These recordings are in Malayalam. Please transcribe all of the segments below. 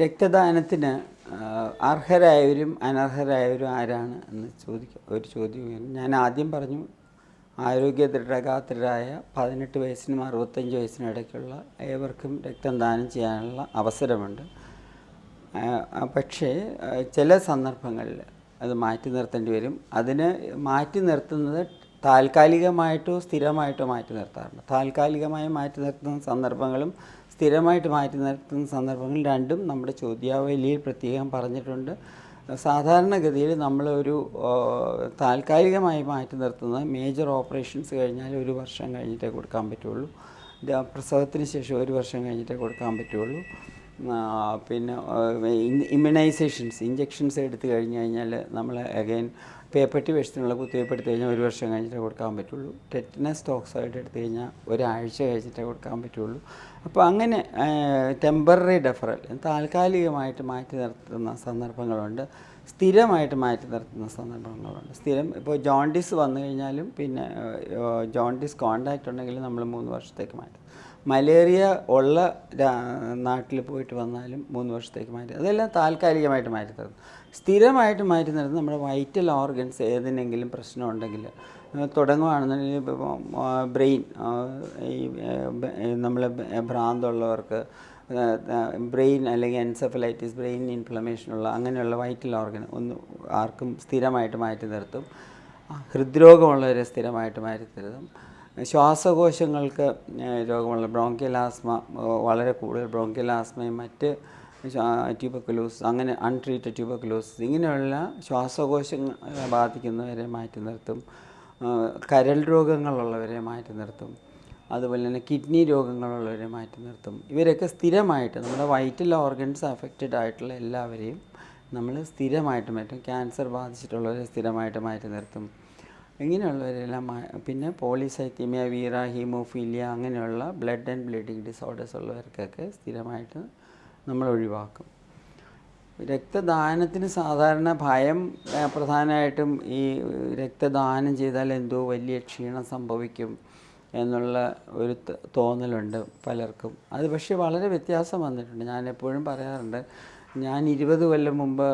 രക്തദാനത്തിന് അർഹരായവരും അനർഹരായവരും ആരാണ് എന്ന് ഒരു ചോദ്യം. ഞാൻ ആദ്യം പറഞ്ഞു, ആരോഗ്യ ദൃഢഗാത്രരായ 18 വയസ്സിനും 65 വയസ്സിനും ഇടയ്ക്കുള്ള ഏവർക്കും രക്തം ദാനം ചെയ്യാനുള്ള അവസരമുണ്ട്. പക്ഷേ ചില സന്ദർഭങ്ങളിൽ അത് മാറ്റി നിർത്തേണ്ടി വരും. അതിന് മാറ്റി നിർത്തുന്നത് താൽക്കാലികമായിട്ടോ സ്ഥിരമായിട്ടോ മാറ്റി നിർത്താറുണ്ട്. താൽക്കാലികമായി മാറ്റി നിർത്തുന്ന സന്ദർഭങ്ങളും സ്ഥിരമായിട്ട് മാറ്റി നിർത്തുന്ന സന്ദർഭങ്ങൾ രണ്ടും നമ്മുടെ ചോദ്യാവലിയിൽ പ്രത്യേകം പറഞ്ഞിട്ടുണ്ട്. സാധാരണഗതിയിൽ നമ്മളൊരു താൽക്കാലികമായി മാറ്റി നിർത്തുന്നത് മേജർ ഓപ്പറേഷൻസ് കഴിഞ്ഞാൽ 1 വർഷം കഴിഞ്ഞിട്ടേ കൊടുക്കാൻ പറ്റുള്ളൂ. പ്രസവത്തിന് ശേഷം 1 വർഷം കഴിഞ്ഞിട്ടേ കൊടുക്കാൻ പറ്റുള്ളൂ. പിന്നെ ഇമ്മ്യൂണൈസേഷൻസ് ഇഞ്ചെക്ഷൻസ് എടുത്തു കഴിഞ്ഞാൽ നമ്മൾ അഗൈൻ പേപ്പട്ടി വിഷത്തിനുള്ള കുത്തിവയ്പ്പ് എടുത്തു കഴിഞ്ഞാൽ 1 വർഷം കഴിഞ്ഞിട്ടേ കൊടുക്കാൻ പറ്റുള്ളൂ. ടെറ്റനസ് ടോക്സോയിഡ് എടുത്തു കഴിഞ്ഞാൽ 1 ആഴ്ച കഴിഞ്ഞിട്ടേ കൊടുക്കാൻ പറ്റുള്ളൂ. അപ്പോൾ അങ്ങനെ ടെമ്പററി ഡെഫറൽ താൽക്കാലികമായിട്ട് മാറ്റി നിർത്തുന്ന സന്ദർഭങ്ങളുണ്ട്, സ്ഥിരമായിട്ട് മാറ്റി നിർത്തുന്ന സന്ദർഭങ്ങളുണ്ട്. ഇപ്പോൾ ജോണ്ടിസ് വന്നു കഴിഞ്ഞാലും പിന്നെ ജോണ്ടിസ് കോണ്ടാക്റ്റ് ഉണ്ടെങ്കിൽ നമ്മൾ 3 വർഷത്തേക്ക് മാറ്റും. മലേറിയ ഉള്ള നാട്ടിൽ പോയിട്ട് വന്നാലും 3 വർഷത്തേക്ക് മാറ്റി. അതെല്ലാം താൽക്കാലികമായിട്ട് മാറ്റി നിർത്തും. സ്ഥിരമായിട്ട് മാറ്റി നിർത്തുന്നത് നമ്മുടെ വൈറ്റൽ ഓർഗൻസ് ഏതിനെങ്കിലും പ്രശ്നമുണ്ടെങ്കിൽ തുടങ്ങുകയാണെന്നുണ്ടെങ്കിൽ ബ്രെയിൻ, നമ്മൾ ഭ്രാന്തുള്ളവർക്ക് ബ്രെയിൻ അല്ലെങ്കിൽ എൻസെഫലൈറ്റിസ്, ബ്രെയിൻ ഇൻഫ്ലമേഷനുള്ള അങ്ങനെയുള്ള വൈറ്റൽ ഓർഗൻ ആർക്കും സ്ഥിരമായിട്ട് മാറ്റി നിർത്തും. ഹൃദ്രോഗമുള്ളവരെ സ്ഥിരമായിട്ട് മാറ്റി നിർത്തും. ശ്വാസകോശങ്ങൾക്ക് രോഗമുള്ള ബ്രോങ്കിയൽ ആസ്മ, വളരെ കൂടുതൽ ബ്രോങ്കിയൽ ആസ്മയും മറ്റ് ട്യൂബർക്കുലോസിസ്, അങ്ങനെ അൺട്രീറ്റഡ് ട്യൂബർക്കുലോസിസ്, ഇങ്ങനെയുള്ള ശ്വാസകോശങ്ങളെ ബാധിക്കുന്നവരെ മാറ്റി നിർത്തും. കരൾ രോഗങ്ങളുള്ളവരെ മാറ്റി നിർത്തും. അതുപോലെ തന്നെ കിഡ്നി രോഗങ്ങളുള്ളവരെ മാറ്റി നിർത്തും. ഇവരൊക്കെ സ്ഥിരമായിട്ട് നമ്മുടെ വൈറ്റൽ ഓർഗൻസ് അഫക്റ്റഡ് ആയിട്ടുള്ള എല്ലാവരെയും നമ്മൾ സ്ഥിരമായിട്ട് മാറ്റും. ക്യാൻസർ ബാധിച്ചിട്ടുള്ളവരെ സ്ഥിരമായിട്ട് മാറ്റി നിർത്തും. ഇങ്ങനെയുള്ളവരെല്ലാം പിന്നെ പോളിസൈത്തീമിയ, വീറ, ഹീമോഫീലിയ അങ്ങനെയുള്ള ബ്ലഡ് ആൻഡ് ബ്ലീഡിങ് ഡിസോർഡേഴ്സ് ഉള്ളവർക്കൊക്കെ സ്ഥിരമായിട്ട് നമ്മൾ ഒഴിവാക്കും. രക്തദാനത്തിന് സാധാരണ ഭയം പ്രധാനമായിട്ടും ഈ രക്തദാനം ചെയ്താൽ എന്തോ വലിയ ക്ഷീണം സംഭവിക്കും എന്നുള്ള ഒരു തോന്നലുണ്ട് പലർക്കും. അത് പക്ഷേ വളരെ വ്യത്യാസം വന്നിട്ടുണ്ട്. ഞാൻ എപ്പോഴും പറയാറുണ്ട്, ഞാൻ 20 കൊല്ലം മുമ്പ്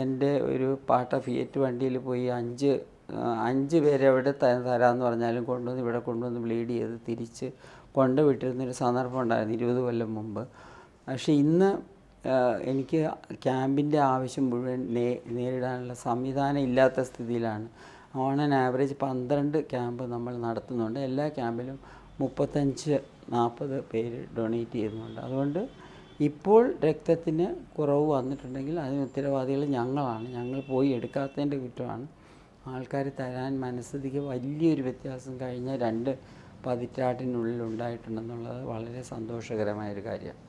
എൻ്റെ ഒരു പാട്ട ഫിയറ്റ് വണ്ടിയിൽ പോയി 5 പേരെ എവിടെ തരാമെന്ന് പറഞ്ഞാലും ഇവിടെ കൊണ്ടുവന്ന് ബ്ലീഡ് ചെയ്ത് തിരിച്ച് കൊണ്ടുവിട്ടിരുന്നൊരു സന്ദർഭം ഉണ്ടായിരുന്നു 20 കൊല്ലം മുമ്പ്. പക്ഷേ ഇന്ന് എനിക്ക് ക്യാമ്പിൻ്റെ ആവശ്യം മുഴുവൻ നേരിടാനുള്ള സംവിധാനം ഇല്ലാത്ത സ്ഥിതിയിലാണ്. ഓൺ ആൻ ആവറേജ് 12 ക്യാമ്പ് നമ്മൾ നടത്തുന്നുണ്ട്. എല്ലാ ക്യാമ്പിലും 35-40 പേര് ഡൊണേറ്റ് ചെയ്യുന്നുണ്ട്. അതുകൊണ്ട് ഇപ്പോൾ രക്തത്തിന് കുറവ് വന്നിട്ടുണ്ടെങ്കിൽ അതിന് ഉത്തരവാദികൾ ഞങ്ങളാണ്. ഞങ്ങൾ പോയി എടുക്കാത്തതിൻ്റെ കുറ്റമാണ്. ആൾക്കാർ തരാൻ മനസ്ഥിതിക്ക് വലിയൊരു വ്യത്യാസം കഴിഞ്ഞ 2 പതിറ്റാണ്ടിനുള്ളിൽ ഉണ്ടായിട്ടുണ്ടെന്നുള്ളത് വളരെ സന്തോഷകരമായൊരു കാര്യമാണ്.